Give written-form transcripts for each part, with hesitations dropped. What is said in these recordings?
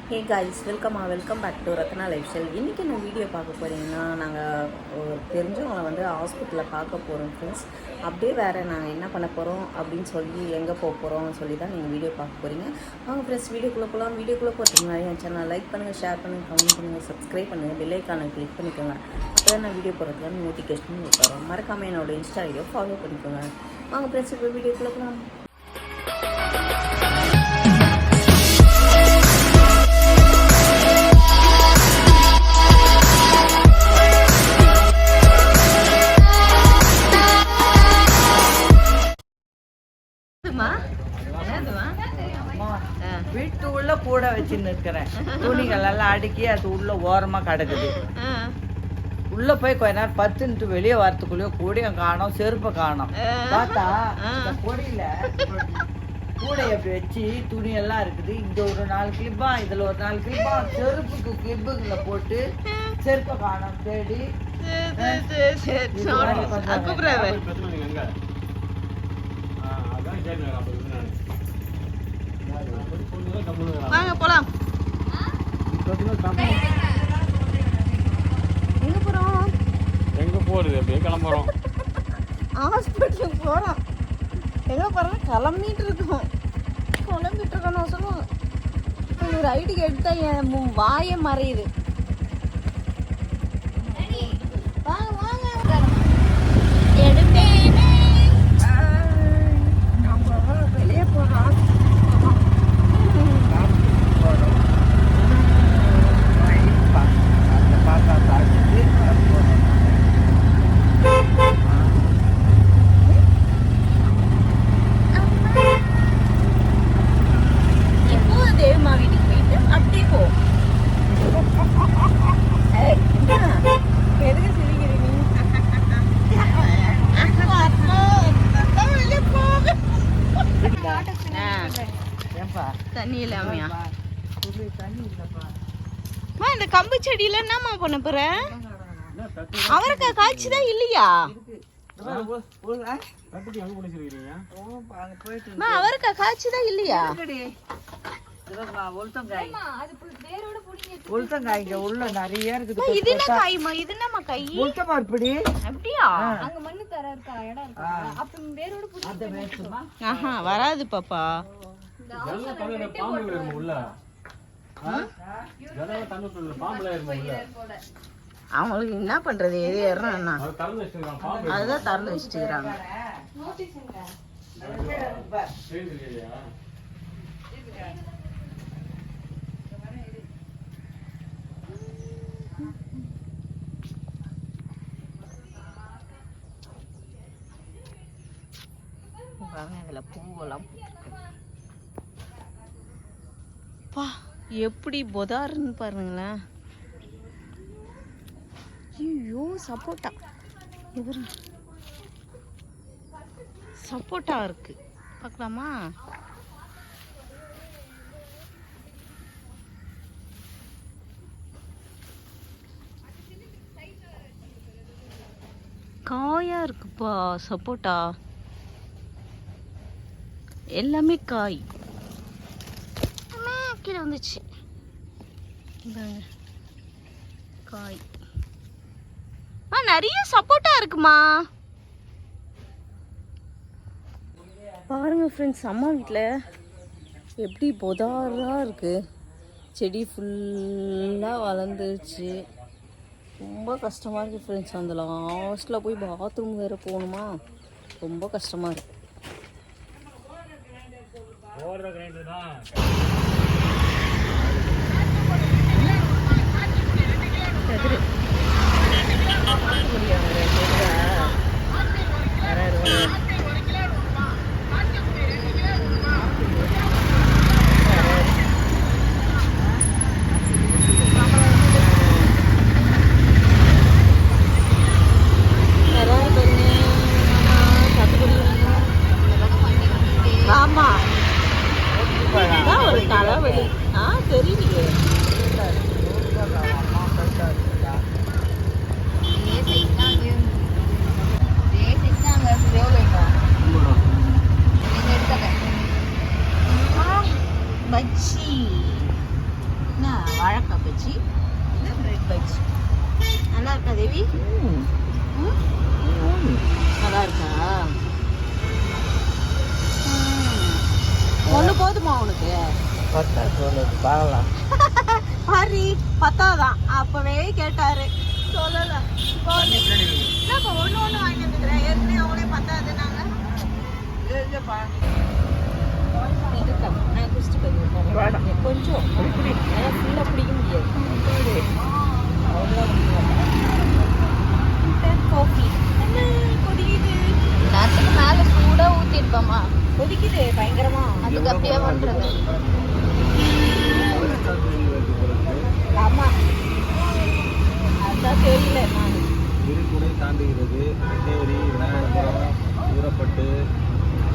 Hey guys, welcome back to Ratna lifestyle. இன்றைக்கி நான் video பார்க்க போகிறீங்கன்னா, நாங்கள் ஒரு தெரிஞ்சவங்களை வந்து ஹாஸ்பிட்டலில் பார்க்க போகிறோம் ஃப்ரெண்ட்ஸ். அப்படியே வேறு நாங்கள் என்ன பண்ண போகிறோம் அப்படின்னு சொல்லி எங்கே போக போகிறோம்னு சொல்லி தான் நீங்கள் வீடியோ பார்க்க போகிறீங்க. அவங்க ஃப்ரெண்ட்ஸ் வீடியோக்குள்ளே போகலாம். வீடியோக்குள்ளே போகிறதுக்கு முன்னாடி என் சேனல் லைக் பண்ணுங்கள், ஷேர் பண்ணுங்கள், கமெண்ட் பண்ணுங்கள், சப்ஸ்கிரைப் பண்ணுங்கள், பெல் ஐக்கானை கிளிக் பண்ணிக்கோங்க. அப்போ தான் நான் வீடியோ போகிறதுக்கான நோட்டிஃபிகேஷன் வரும். மறக்காமல் என்னோடய இன்ஸ்டா ஐடியோ ஃபாலோ பண்ணிக்கோங்க. அவங்க ஃப்ரெண்ட்ஸ் இப்போ வீடியோக்குள்ளே போகலாம். வீட்டு உள்ள கூட வச்சுன்னு இருக்கிறேன். துணிகள் எல்லாம் அடுக்கி அது உள்ள ஓரமா கிடக்குது. உள்ள போய் கொஞ்ச நேரம் 10 நிமிஷம் வெளியே வரத்துக்குள்ளேயோ கூடையும் காணோம், செருப்பை காணோம். பார்த்தா இந்த கொடியில கூடை எப்படி வச்சு துணி எல்லாம் இருக்குது. இங்க ஒரு 4 கிளிப்பா, இதுல ஒரு 4 கிளிப்பா, செருப்புக்கு கிளிப்புங்களை போட்டு செருப்பை காணோம் தேடி வாங்க போலாம். எங்க போறோம்? எங்க போறது? அப்படியே கிளம்புறோம். ஹாஸ்பிட்டலுக்கு போறோம். எங்க போறோம்? கிளம்பிட்டு இருக்கோம். சொல்லுவோம். ஒரு ஐடி எடுத்தா என் வாயை மறையுது. வெளியே போறோம். தண்ணி இல்லாமையா? இந்த கம்பு செடியில என்னம்மா பண்ண போற? அவரைக்காய் காய்ச்சிதான் இல்லையா? அவரைக்காய் காய்ச்சிதான் இல்லையா? உள்ள நிறைய இருக்குது. இது என்ன காய்மா? இது என்னம்மா காய்? இப்படி அப்படியா? அங்க மண்ணு தர இருக்கா, இடம் இருக்கா? அப்ப வேரோட புடிச்சு ஆஹா, வராது பாப்பா. அவங்களுக்கு என்ன பண்றது? எது ஏறான்னா அதுதான் திறந்து வச்சுக்கிறாங்க. இதுல பூவெல்லாம் பா, எப்படி பொதாருன்னு பாருங்களேன். ஐயோ, சப்போட்டா. இவரு சப்போட்டா இருக்கு, பார்க்கலாமா? காயா இருக்குப்பா சப்போட்டா. எல்லாமே காய் கீழே வந்துச்சு. காய் நிறைய சப்போட்டா இருக்குமா பாருங்க ஃப்ரெண்ட்ஸ். அம்மா வீட்டில் எப்படி பொதாராக இருக்கு. செடி ஃபுல்லாக வளர்ந்துருச்சு. ரொம்ப கஷ்டமாக இருக்குது ஃப்ரெண்ட்ஸ். அந்த லாஸ்ட்டில் போய் பாத்ரூம் வேறு போகணுமா, ரொம்ப கஷ்டமாக இருக்குது. ஆமா, ஒரு பஜ்ஜி, இது பிரெட் பஜ்ஜி. நல்லா இருக்கா தேவி? நல்லா இருக்கா? ஒண்ணு போதுமா உனக்கு? பார்க்கலாம். பாரி பத்தாதான் அப்பவே கேட்டாரு, சொல்லல. என்னப்பா ஒண்ணு வாங்கி வந்துக்கிறேன், ஏற்கனவே அவங்களே பத்தாது. நாங்க நான் குடிச்சிட்டு போயிருக்கேன் கொஞ்சம் ஃபுல்லாக பிடிக்க முடியாது. காஃபி கொதிக்குது. நேரத்துக்கு மேலே சூடாக ஊற்றிருப்போமா? கொதிக்குது பயங்கரமா. அதுக்கு அப்படியே பண்ணுறது. ஆமா அதான் தெரியல. திருக்குறை தாண்டுகிறது வெட்டேரி விநாயகபுரம் ஊரப்பட்டு.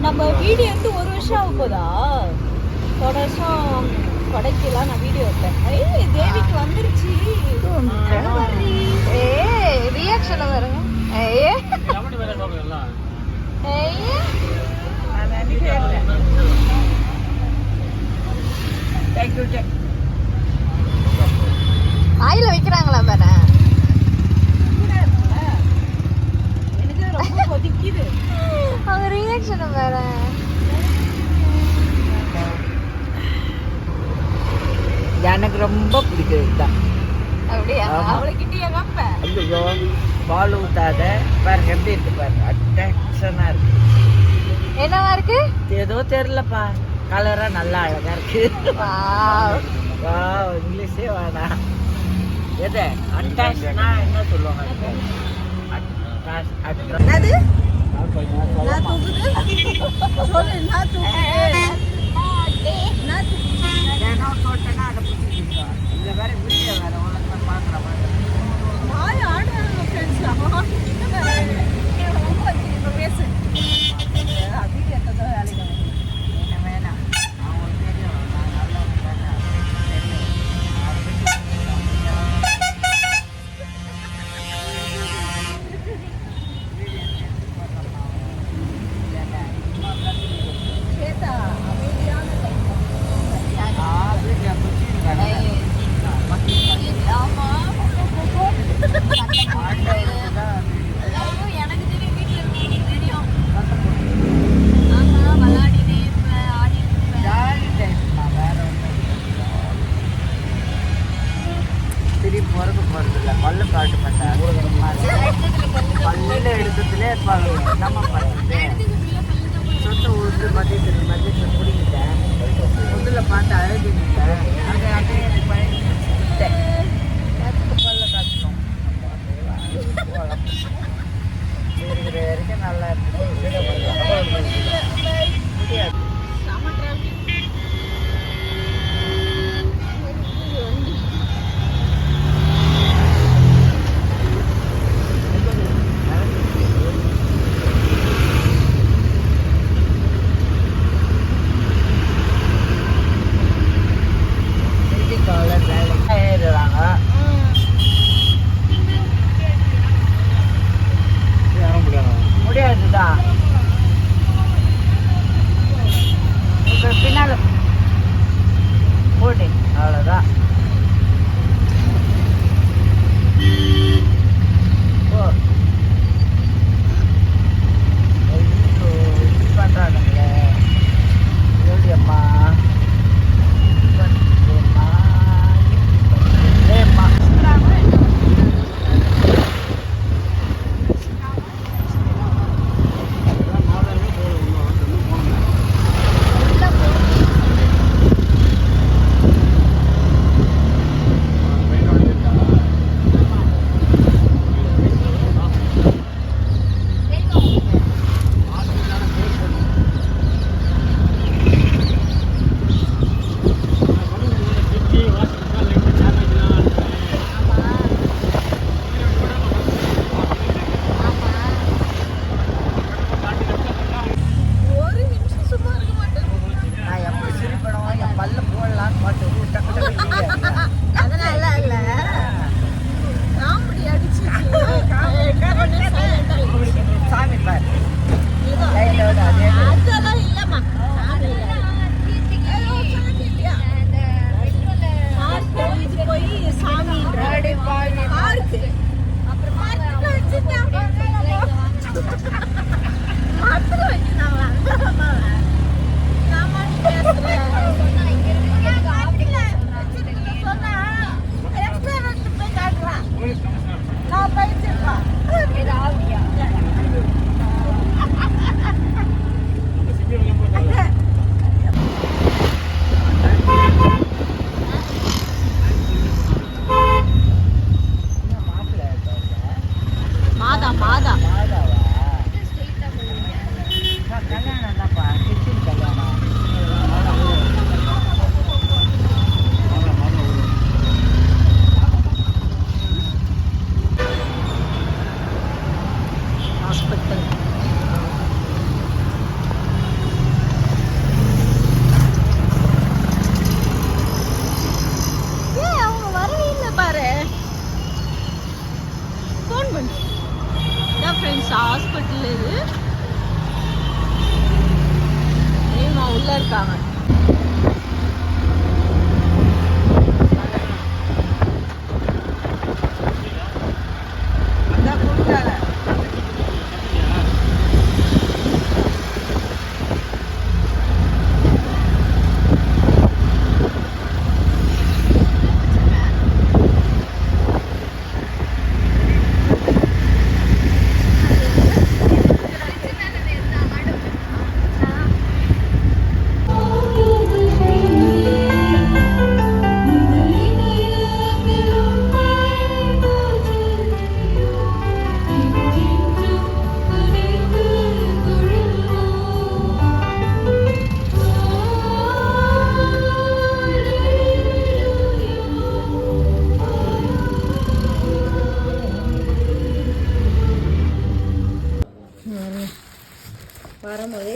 நம்ம வீடியோ எடுத்து 1 வருஷம் ஆக போதா? போன வருஷம் கொடைக்கெல்லாம் நான் வீடியோ எடுத்தேன். தேவிக்கு வந்துருச்சு. ரியாக்ஷன் வருங்க. ஆயில வைக்கிறாங்களா பாரு. எனக்கு ரொம்ப கொதிக்குது. அவங்க ரியாக்ஷன் வேற. எனக்கு ரொம்ப பிடிக்கிறது தான். அப்படியா? அவளுக்கிட்ட எங்கப்ப ஐயோ பால் ஊத்தாத பாருங்க எப்படி இருக்கு பாருங்க. அட்ராக்ஷனா இருக்கு. என்னவா இருக்கு? ஏதோ தெரியலப்பா. கலரா நல்லா அழகா இருக்கு. வாவ் இங்கிலீஷே வேணா. எது அட்ராக்ஷனா என்ன சொல்லுவாங்க? என்னது? நான் தூக்குது. சொல்லு என்ன தூக்குது? தினம் போட்டேன்னா அதை பிடிச்சிருக்கா. இந்த வேற வீடியோ வேற உலகத்தை பார்க்குற மாதிரி. வாய் ஆடுறாங்க ஃப்ரெண்ட்ஸ். ரொம்ப பேசு. வீடியோ எத்தனை வேலைக்கு என்ன வேணாம் அவங்களுக்கு தெரியும். நான் நல்லவங்க தானே. சேதா அமைதியான வீடியோ பிடிச்சிருக்காங்க. ஆமா எனக்கு தெரியும், வீட்டுல இருக்கவங்களுக்கு தெரியும். ஆமா, விளையாடினே இருப்பேன், ஆடி இருப்பேன். ஜாலி டைம் தான் வேற ஒன்றும் திரும்பி பிறகு போகிறதில்ல. பல்லு காட்ட மாட்டாங்க. பல்லில் எடுக்கிறதுலே இருப்பாங்க. நம்ம பண்ணுறது சொந்த உழுது மதியத்தில் குடிக்கிட்டேன். முதல்ல பார்த்து அழுதுக்கிட்டேன். அது அப்படியே எனக்கு பயந்துட்டேன். பல்ல காட்டணும் இருக்கிற வரைக்கும் நல்லா இருக்கு. முடியாது. முடியாதுதான். இப்போ பின்னால் போட்டு அவ்வளோதான். ஓ இது பண்ணுறானுங்களே எப்படியம்மா ஏம்மா இல்லை இது ஏமா உள்ள இருக்காங்க. அதான் கொடுத்தாங்க. வரும்போதே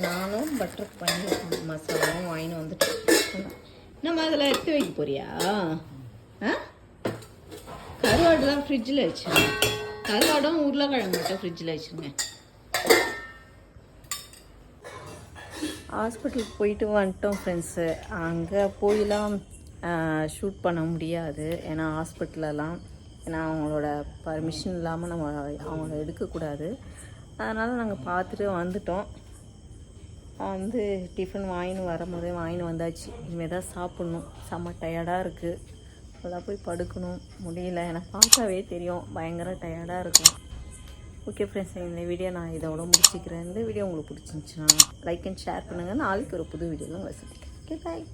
நானும் பட்டர் பன்னீர் மசாலாவும் வாங்கின்னு வந்துட்டோம். நம்ம அதில் எடுத்து வைக்க போறியா? ஆ கருவாடுலாம் ஃப்ரிட்ஜில் வச்சுருங்க. கருவாடும் உருளைக்கிழங்கு மட்டும் ஃப்ரிட்ஜில் வச்சுருங்க. ஹாஸ்பிட்டலுக்கு போயிட்டு வந்துட்டோம் ஃப்ரெண்ட்ஸு. அங்கே போயெலாம் ஷூட் பண்ண முடியாது, ஏன்னா ஹாஸ்பிட்டலெல்லாம் ஏன்னா அவங்களோட பர்மிஷன் இல்லாமல் நம்ம அவங்கள எடுக்கக்கூடாது. அதனால் நாங்கள் பார்த்துட்டு வந்துட்டோம். வந்து டிஃபன் வாங்கின்னு வரும்போதே வாங்கின்னு வந்தாச்சு. இனிமேல் தான் சாப்பிட்ணும். செம்ம டயர்டாக இருக்குது. அதெல்லாம் போய் படுக்கணும், முடியல. எனக்கு பார்த்தாவே தெரியும் பயங்கர டயர்டாக இருக்கும். ஓகே ஃப்ரெண்ட்ஸ், இந்த வீடியோ நான் இதோட முடிச்சுக்கிறேன். இந்த வீடியோ உங்களுக்கு பிடிச்சிருந்துச்சுன்னா லைக் அண்ட் ஷேர் பண்ணுங்கள். நாளைக்கு ஒரு புது வீடியோவில் உங்களை சந்திக்கிறேன். ஓகே, பாய்.